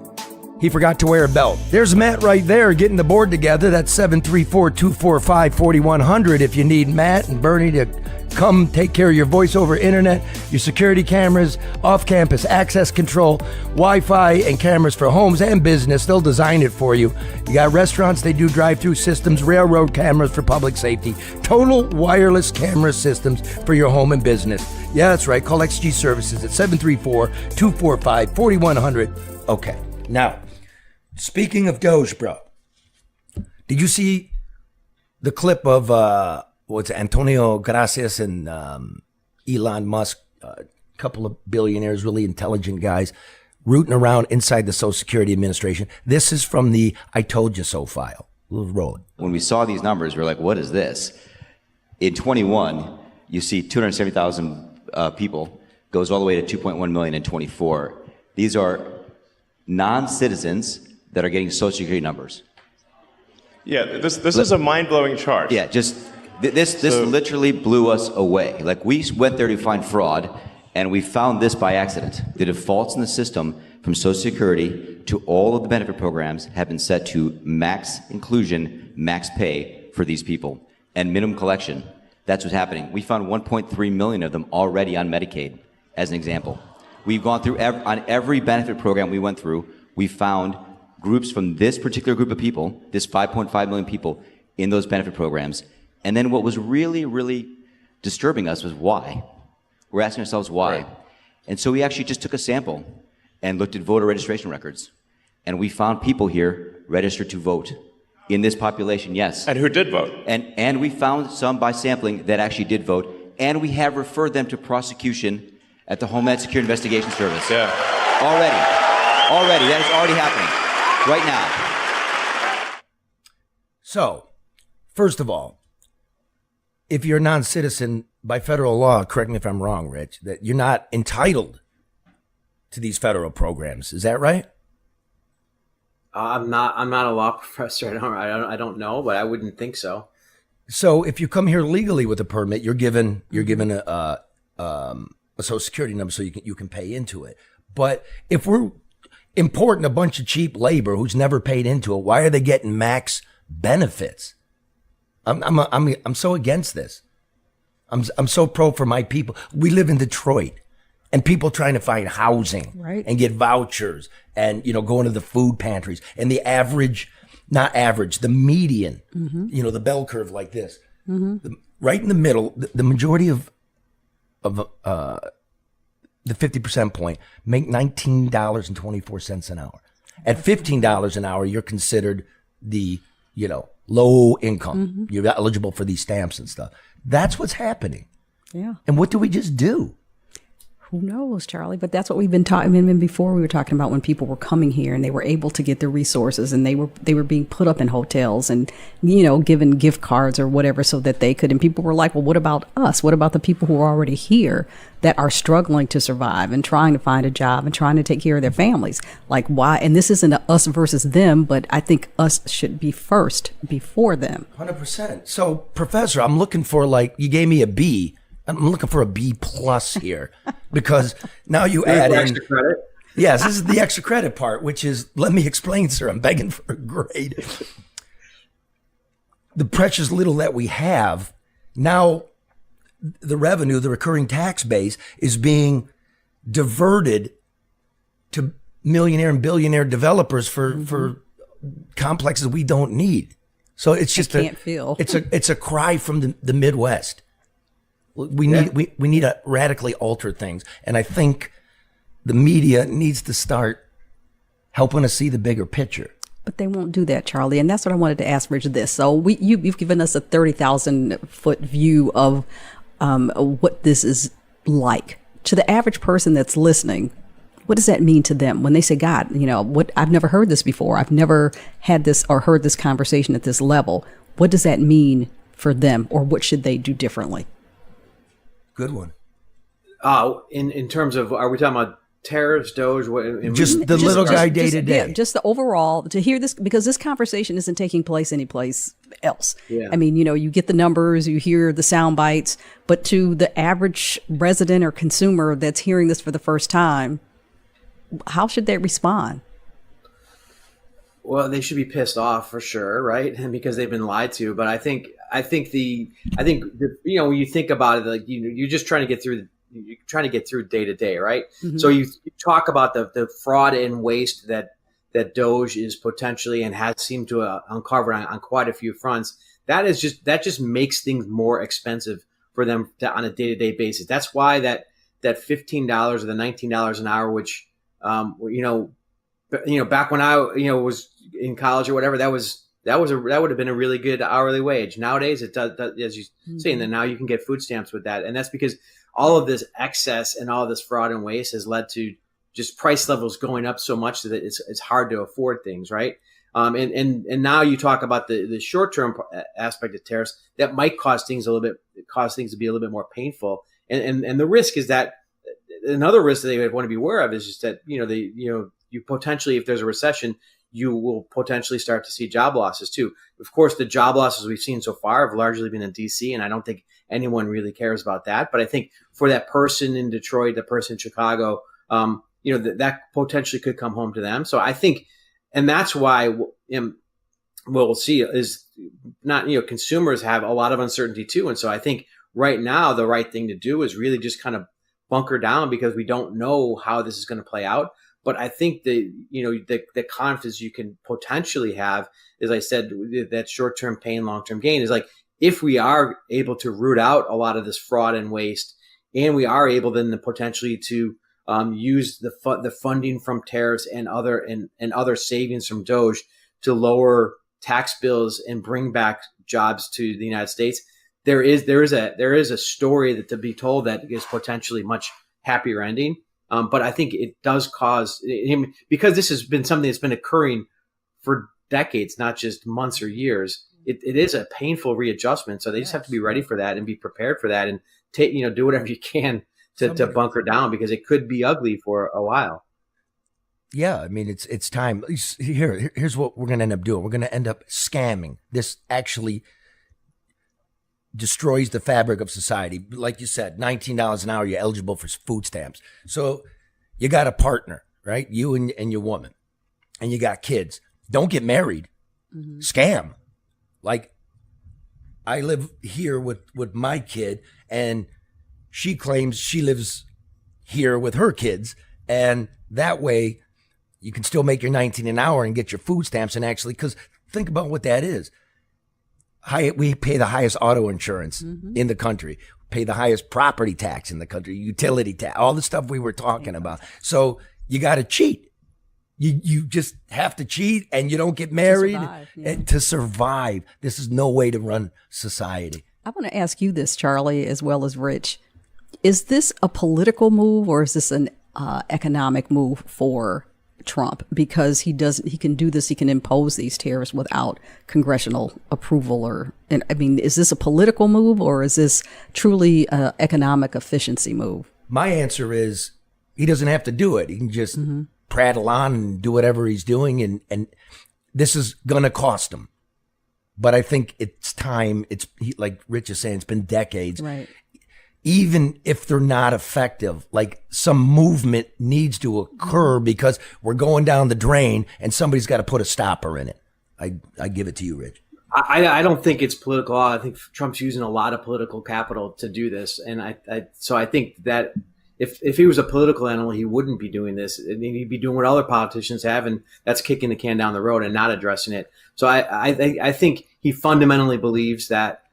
he forgot to wear a belt. There's Matt right there getting the board together. That's 734-245-4100 if you need Matt and Bernie to come take care of your voice over internet, your security cameras, off-campus access control, Wi-Fi, and cameras for homes and business. They'll design it for you. You got restaurants, they do drive-through systems, railroad cameras for public safety, total wireless camera systems for your home and business. Yeah, that's right. Call XG Services at 734-245-4100. Okay, now, speaking of DOGE, bro, did you see the clip of Antonio Gracias and Elon Musk, a couple of billionaires, really intelligent guys, rooting around inside the Social Security Administration? This is from the I Told You So file. We'll roll it. When we saw these numbers, we were like, what is this? In 21, you see 270,000 people, goes all the way to 2.1 million in 24. These are non-citizens that are getting Social Security numbers. Yeah, this is a mind-blowing chart. Yeah, just this literally blew us away. Like, we went there to find fraud, and we found this by accident. The defaults in the system from Social Security to all of the benefit programs have been set to max inclusion, max pay for these people, and minimum collection. That's what's happening. We found 1.3 million of them already on Medicaid, as an example. We've gone through on every benefit program we went through, we found groups from this particular group of people, this 5.5 million people in those benefit programs. And then what was really, really disturbing us was why. We're asking ourselves why. Right. And so we actually just took a sample and looked at voter registration records. And we found people here registered to vote in this population, yes. And who did vote? And we found some by sampling that actually did vote. And we have referred them to prosecution at the Homeland Security Investigation Service. Yeah. Already. That is already happening right now. So, first of all, if you're a non-citizen by federal law, correct me if I'm wrong, Rich, that you're not entitled to these federal programs. Is that right? I'm not a law professor. I don't know, but I wouldn't think so. So if you come here legally with a permit, you're given a Social Security number so you can pay into it. But if we're importing a bunch of cheap labor who's never paid into it, why are they getting max benefits? I'm so against this. I'm so pro for my people. We live in Detroit, and people trying to find housing, right, and get vouchers, and going to the food pantries, and the median, the bell curve like this, right in the middle, the majority of the 50% point make $19.24 an hour. At $15 an hour, you're considered the low income. You're eligible for these stamps and stuff. That's what's happening. Yeah. And what do we just do? Who knows, Charlie? But that's what we've been talking before. We were talking about when people were coming here and they were able to get the resources, and they were being put up in hotels and given gift cards or whatever so that they could. And people were like, well, what about us? What about the people who are already here that are struggling to survive and trying to find a job and trying to take care of their families? Like, why? And this isn't a us versus them, but I think us should be first before them. 100%. So, Professor, I'm looking for, you gave me a B. I'm looking for a B+ here because now you add in extra credit. Yes, this is the extra credit part, which is, let me explain, sir. I'm begging for a grade. The precious little that we have now, the revenue, the recurring tax base is being diverted to millionaire and billionaire developers for complexes we don't need. So it's just it's a cry from the Midwest. We need to radically alter things, and I think the media needs to start helping us see the bigger picture. But they won't do that, Charlie, and that's what I wanted to ask Richard this. So you've given us a 30,000-foot view of what this is like. To the average person that's listening, what does that mean to them when they say, God, what? I've never heard this before. I've never had this or heard this conversation at this level. What does that mean for them, or what should they do differently? Good one. In terms of, are we talking about tariffs, DOGE? Just the little guy day to day. Just the overall, to hear this, because this conversation isn't taking place anyplace else. Yeah. I mean, you get the numbers, you hear the sound bites, but to the average resident or consumer that's hearing this for the first time, how should they respond? Well, they should be pissed off for sure, right? And because they've been lied to. But I think when you think about it, like you're just trying to get through. You're trying to get through day to day, right? Mm-hmm. So you talk about the fraud and waste that DOGE is potentially and has seemed to uncover on quite a few fronts. That just makes things more expensive for them on a day to day basis. That's why that $15 or the $19 an hour, which back when I was in college or whatever, that would have been a really good hourly wage. Nowadays, it does as you say, and then now you can get food stamps with that, and that's because all of this excess and all this fraud and waste has led to just price levels going up so much that it's hard to afford things, right? And now you talk about the short term aspect of tariffs that might cause things to be a little bit more painful, and the risk is that another risk that they would want to be aware of is just that you potentially, if there's a recession, you will potentially start to see job losses too. Of course, the job losses we've seen so far have largely been in DC, and I don't think anyone really cares about that. But I think for that person in Detroit, the person in Chicago, that potentially could come home to them. So I think, and that's why what we'll see is not, consumers have a lot of uncertainty too. And so I think right now the right thing to do is really just kind of bunker down because we don't know how this is going to play out. But I think the confidence you can potentially have, as I said, that short-term pain, long-term gain is like, if we are able to root out a lot of this fraud and waste, and we are able then potentially to use the funding from tariffs and other savings from DOGE to lower tax bills and bring back jobs to the United States, there is a story that to be told that is potentially much happier ending. But I think it does cause him, because this has been something that's been occurring for decades, not just months or years. It is a painful readjustment. So they just have to be ready for that and be prepared for that and do whatever you can to bunker down, because it could be ugly for a while. Yeah, I mean, it's time. Here's what we're going to end up doing. We're going to end up scamming. This actually destroys the fabric of society. Like you said, $19 an hour, you're eligible for food stamps. So you got a partner, right? You and your woman, and you got kids. Don't get married. Mm-hmm. Scam. Like, I live here with my kid, and she claims she lives here with her kids, and that way you can still make your $19 an hour and get your food stamps. And actually, because think about what that is. We pay the highest auto insurance in the country, pay the highest property tax in the country, utility tax, all the stuff we were talking about. So you got to cheat. You just have to cheat, and you don't get married to survive. This is no way to run society. I want to ask you this, Charlie, as well as Rich. Is this a political move, or is this an economic move for Trump? Because he can do this, he can impose these tariffs without congressional approval, is this a political move, or is this truly an economic efficiency move? My answer is he doesn't have to do it. He can just prattle on and do whatever he's doing, and this is gonna cost him. But I think it's time. Like Rich is saying, it's been decades. Right. Even if they're not effective, like some movement needs to occur because we're going down the drain, and somebody's got to put a stopper in it. I give it to you, Rich. I don't think it's political. I think Trump's using a lot of political capital to do this, and so I think that if he was a political animal, he wouldn't be doing this. I mean, he'd be doing what other politicians have, and that's kicking the can down the road and not addressing it. So I think he fundamentally believes that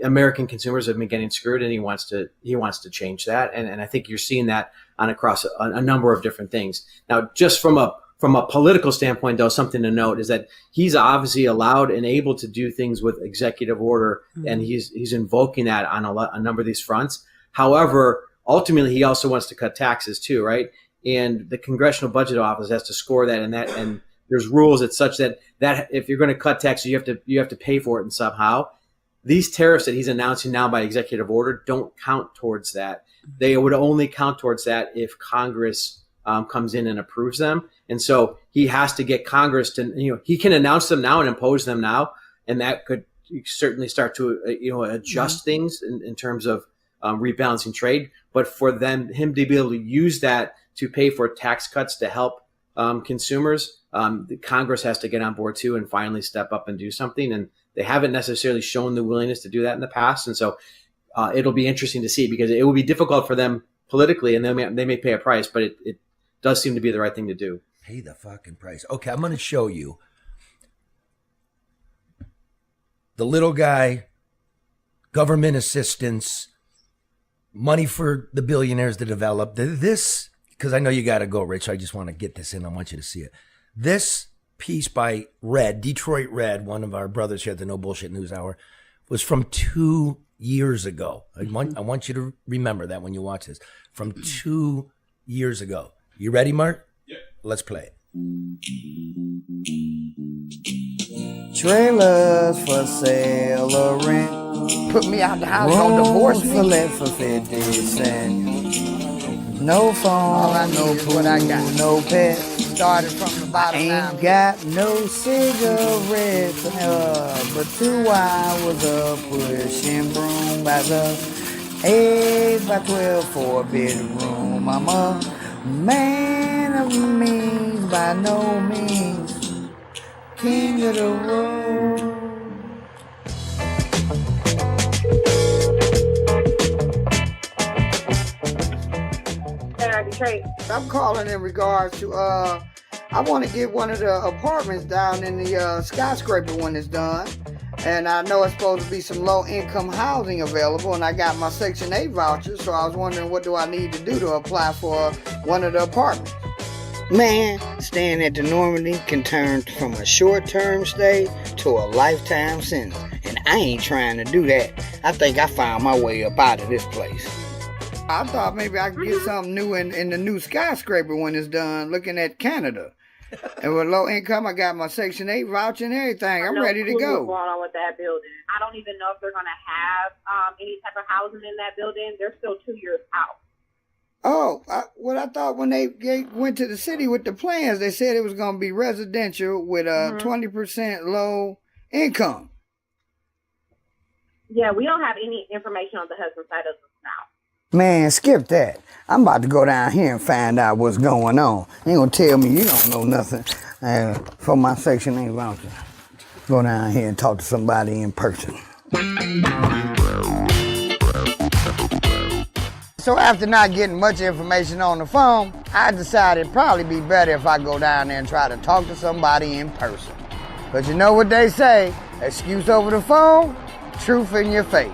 American consumers have been getting screwed, and he wants to change that. And I think you're seeing that across a number of different things. Now, just from a political standpoint, though, something to note is that he's obviously allowed and able to do things with executive order, and he's invoking that on a number of these fronts. However, ultimately, he also wants to cut taxes too, right? And the Congressional Budget Office has to score that, and there's rules that's such that if you're going to cut taxes, you have to pay for it and somehow. These tariffs that he's announcing now by executive order don't count towards that. They would only count towards that if Congress comes in and approves them. And so he has to get Congress to, he can announce them now and impose them now. And that could certainly start to, adjust things in terms of rebalancing trade. But for him to be able to use that to pay for tax cuts to help consumers. The Congress has to get on board too and finally step up and do something. And they haven't necessarily shown the willingness to do that in the past. And so it'll be interesting to see, because it will be difficult for them politically, and they may pay a price, but it does seem to be the right thing to do. Pay the fucking price. Okay, I'm going to show you the little guy, government assistance, money for the billionaires to develop. This, because I know you got to go, Rich. I just want to get this in. I want you to see it. This piece by Red, Detroit Red, one of our brothers here at the No Bullshit News Hour, was from 2 years ago. I want you to remember that when you watch this. From 2 years ago. You ready, Mark? Yeah. Let's play it. Trailers for sale or rent. Put me out the house, don't divorce me. For less for 50 cents. No phone, all I know is what I got. No pet. Started from the bottom. Ain't got no cigarettes, but 2 hours of pushing broom by the 8 by 12 4-bedroom. I'm a man of means, by no means king of the road. Detroit. I'm calling in regards to I want to get one of the apartments down in the skyscraper when it's done. And I know it's supposed to be some low-income housing available, and I got my Section 8 voucher, so I was wondering what do I need to do to apply for one of the apartments. Man, staying at the Normandy can turn from a short-term stay to a lifetime sentence, and I ain't trying to do that. I think I found my way up out of this place. I thought maybe I could get something new in the new skyscraper when it's done, looking at Canada. And with low income, I got my Section 8 voucher and everything. I'm ready to go. What's going on with that building? I don't even know if they're going to have any type of housing in that building. They're still 2 years out. Oh, I thought when they went to the city with the plans, they said it was going to be residential with a 20% low income. Yeah, we don't have any information on the husband side of this now. Man, skip that. I'm about to go down here and find out what's going on. You ain't gonna tell me you don't know nothing for my Section 8 voucher. Go down here and talk to somebody in person. So after not getting much information on the phone, I decided it'd probably be better if I go down there and try to talk to somebody in person. But you know what they say, excuse over the phone, truth in your face.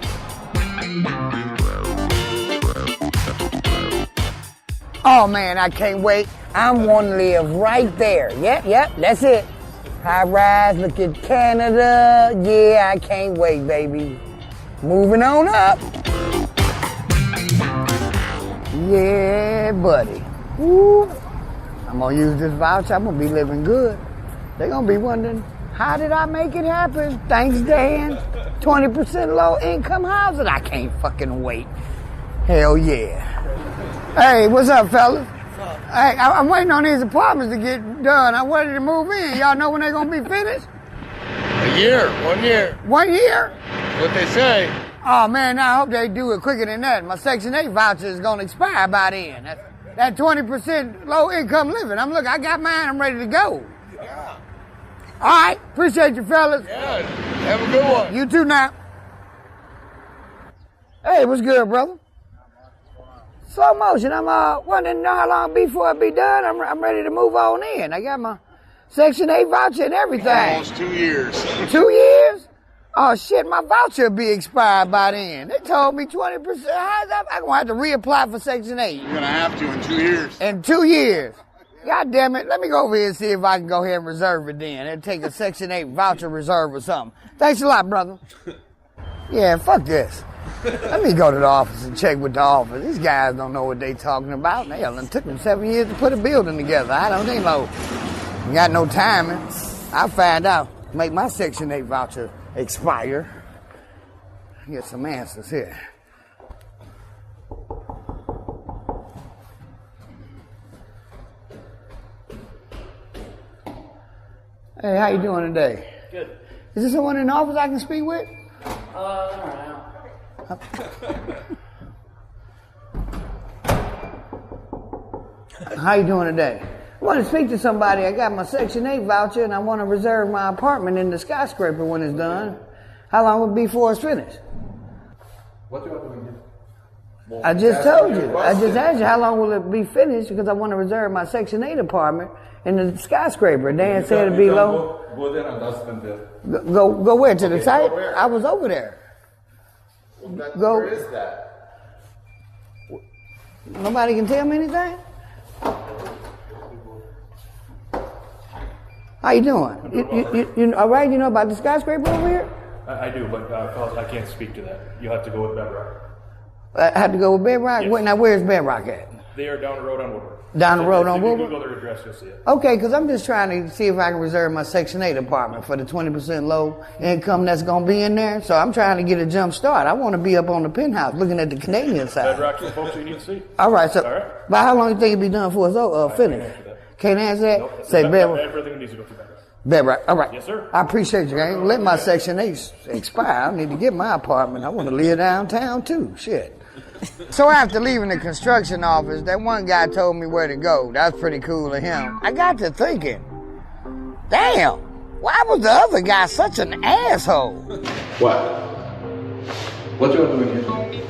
Oh man, I can't wait. I want to live right there. Yep, that's it. High rise, look at Canada. Yeah, I can't wait, baby. Moving on up. Yeah, buddy. Woo. I'm gonna use this voucher. I'm gonna be living good. They're gonna be wondering, how did I make it happen? Thanks, Dan. 20% low income housing. I can't fucking wait. Hell yeah. Hey, what's up, fellas? Hey, I'm waiting on these apartments to get done. I'm ready to move in. Y'all know when they're gonna be finished? A year, 1 year. 1 year? What they say. Oh man, I hope they do it quicker than that. My Section 8 voucher is gonna expire by then. That 20% low income living. I got mine, I'm ready to go. Yeah. All right, appreciate you, fellas. Yeah, have a good one. You too now. Hey, what's good, brother? Slow motion. I'm wondering how long before it be done. I'm ready to move on in. I got my Section 8 voucher and everything. Almost 2 years. 2 years? Oh shit, my voucher will be expired by then. They told me 20%. I'm gonna have to reapply for Section 8. You're gonna have to in 2 years. In 2 years. God damn it. Let me go over here and see if I can go ahead and reserve it then. And take a Section 8 voucher reserve or something. Thanks a lot, brother. Yeah, fuck this. Let me go to the office and check with the office. These guys don't know what they talking about. It took them 7 years to put a building together. I don't think no. Got no timing. I'll find out. Make my Section 8 voucher expire. Get some answers here. Hey, how you doing today? Good. Is there someone in the office I can speak with? How you doing today? want to speak to somebody. I got my Section 8 voucher, and I want to reserve my apartment in the skyscraper when it's done. How long will it be before it's finished? What do you want to do? Well, I just told you. I just asked you how long will it be finished because I want to reserve my Section 8 apartment in the skyscraper. Dan said it'd be low. Go there and ask them there. Go where? To the site? I was over there. Well, where is that? Nobody can tell me anything? How you doing? You all right? You know about the skyscraper over here? I do, but I can't speak to that. You'll have to go with Bedrock. I had to go with Bedrock? Yes. Now, where's Bedrock at? They are down the road on Woodward. Down the road on If you Woodward? Google their address, you'll see it. Okay, because I'm just trying to see if I can reserve my Section 8 apartment for the 20% low income that's going to be in there. So I'm trying to get a jump start. I want to be up on the Penthouse looking at the Canadian side. Bedrock's the folks you need to see. All right, so All right. by how long do you think it'll be done for it's finished? Can't answer that? Nope. Say Bedrock. Everything needs to go through Bedrock. Bedrock. All right. Yes, sir. I appreciate you. I ain't let my Section 8 expire. I need to get my apartment. I want to live downtown too. Shit. So after leaving the construction office, that one guy told me where to go. That's pretty cool of him. I got to thinking, damn, why was the other guy such an asshole? What? What you doing here?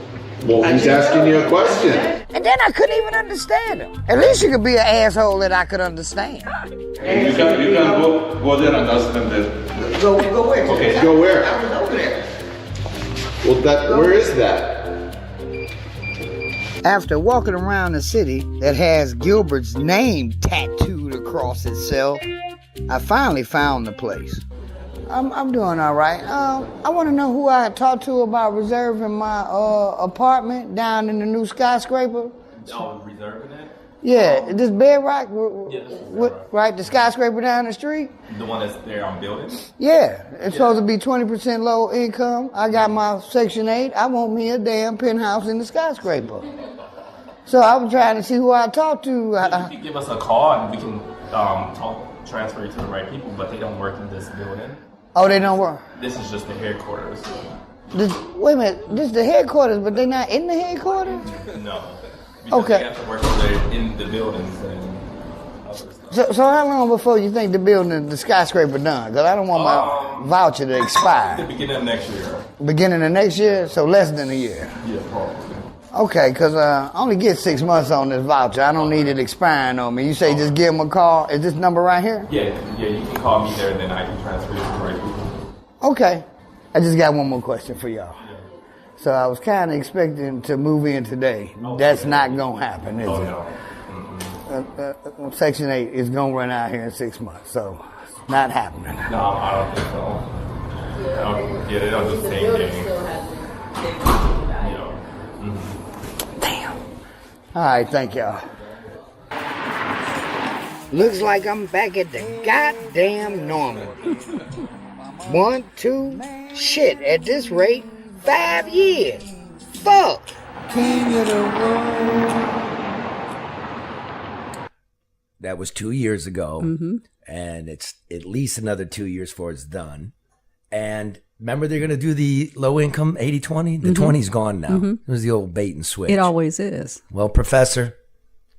Well, he's asking you a question. And then I couldn't even understand him. At least you could be an asshole that I could understand. You can go there and ask them there. Go where? Okay, go where? I was over there. Well, where is that? After walking around the city that has Gilbert's name tattooed across itself, I finally found the place. I'm doing all right. I want to know who I talked to about reserving my apartment down in the new skyscraper. Oh, reserving it? Yeah, this Bedrock, Yeah, this is Bedrock. right? The skyscraper down the street. The one that's there on buildings? Yeah, it's supposed to be 20% low income. I got my Section 8. I want me a damn penthouse in the skyscraper. So I was trying to see who I talked to. You can give us a call and we can transfer you to the right people, but they don't work in this building. Oh, they don't work? This is just the headquarters. Wait a minute, this is the headquarters, but they're not in the headquarters? No. Because Okay. they have to work in the buildings and other stuff. So how long before you think the skyscraper done? Because I don't want my voucher to The expire. beginning of next year. Beginning of next year, so less than a year. Yeah, probably. Okay, because I only get 6 months on this voucher. I don't need it expiring on me. You say just give them a call. Is this number right here? Yeah, you can call me there and then I can transfer you to the right people. Okay. I just got one more question for y'all. So I was kind of expecting to move in today. That's not going to happen, is it? No. Section 8 is going to run out here in 6 months, so it's not happening. No, I don't think so. Yeah, they don't do the same thing. Damn. All right, thank y'all. Looks like I'm back at the goddamn normal. 1, 2, shit, at this rate, 5 years. Fuck. King of the road. That was 2 years ago, and it's at least another 2 years before it's done. And remember, they're going to do the low-income 80-20? The 20's gone now. It was the old bait and switch. It always is. Well, Professor,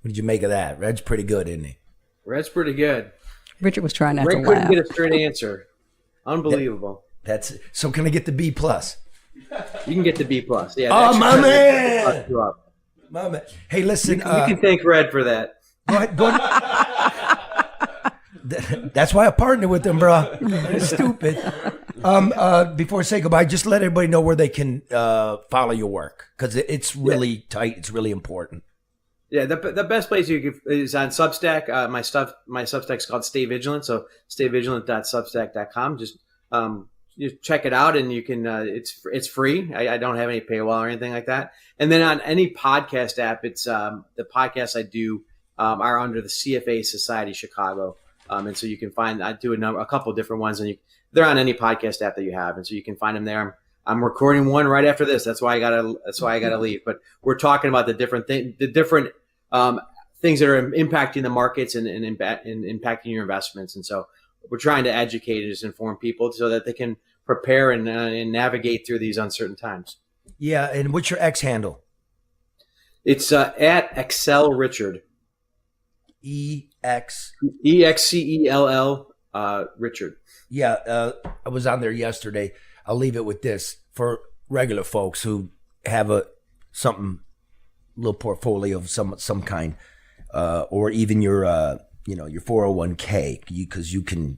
what did you make of that? Red's pretty good, isn't he? Red's pretty good. Richard was trying not Red to couldn't laugh. get a straight answer. Unbelievable. That's so. Can I get the B plus? You can get the B plus. Yeah. Oh, that my should man! bust you up. My man. Hey, listen. You can thank Red for that. Go ahead. That's why I partnered with them, bro. It's stupid. Before I say goodbye, just let everybody know where they can follow your work because it's really tight. It's really important. Yeah, the best place you can is on Substack. My Substack's called Stay Vigilant, so stayvigilant.substack.com. Just you check it out, and you can. It's free. I don't have any paywall or anything like that. And then on any podcast app, it's the podcasts I do are under the CFA Society Chicago, and so you can find. I do a couple different ones, and they're on any podcast app that you have, and so you can find them there. I'm recording one right after this. That's why I gotta leave. But we're talking about the different things that are impacting the markets and impacting your investments. And so we're trying to educate and just inform people so that they can prepare and navigate through these uncertain times. Yeah, and what's your X handle? It's at Excell Richard. EXCELL EXCELL, Richard. Yeah, I was on there yesterday. I'll leave it with this for regular folks who have little portfolio of some kind, or even your your 401k, because you can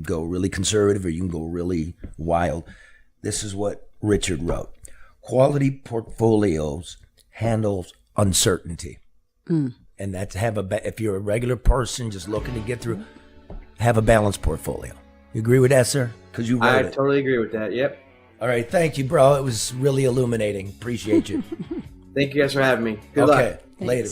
go really conservative or you can go really wild. This is what Richard wrote: quality portfolios handles uncertainty, and that's if you're a regular person just looking to get through, have a balanced portfolio. You agree with that, sir? Because you wrote it. I totally agree with that. Yep. All right, thank you, bro. It was really illuminating. Appreciate you. Thank you guys for having me. Good luck. Okay, later.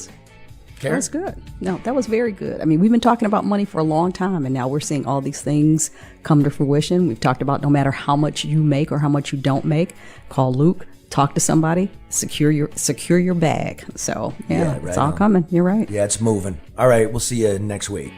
Karen? That was good. No, that was very good. I mean, we've been talking about money for a long time, and now we're seeing all these things come to fruition. We've talked about no matter how much you make or how much you don't make, call Luke, talk to somebody, secure your bag. So, yeah, right it's all on. coming. You're right. Yeah, it's moving. All right, we'll see you next week.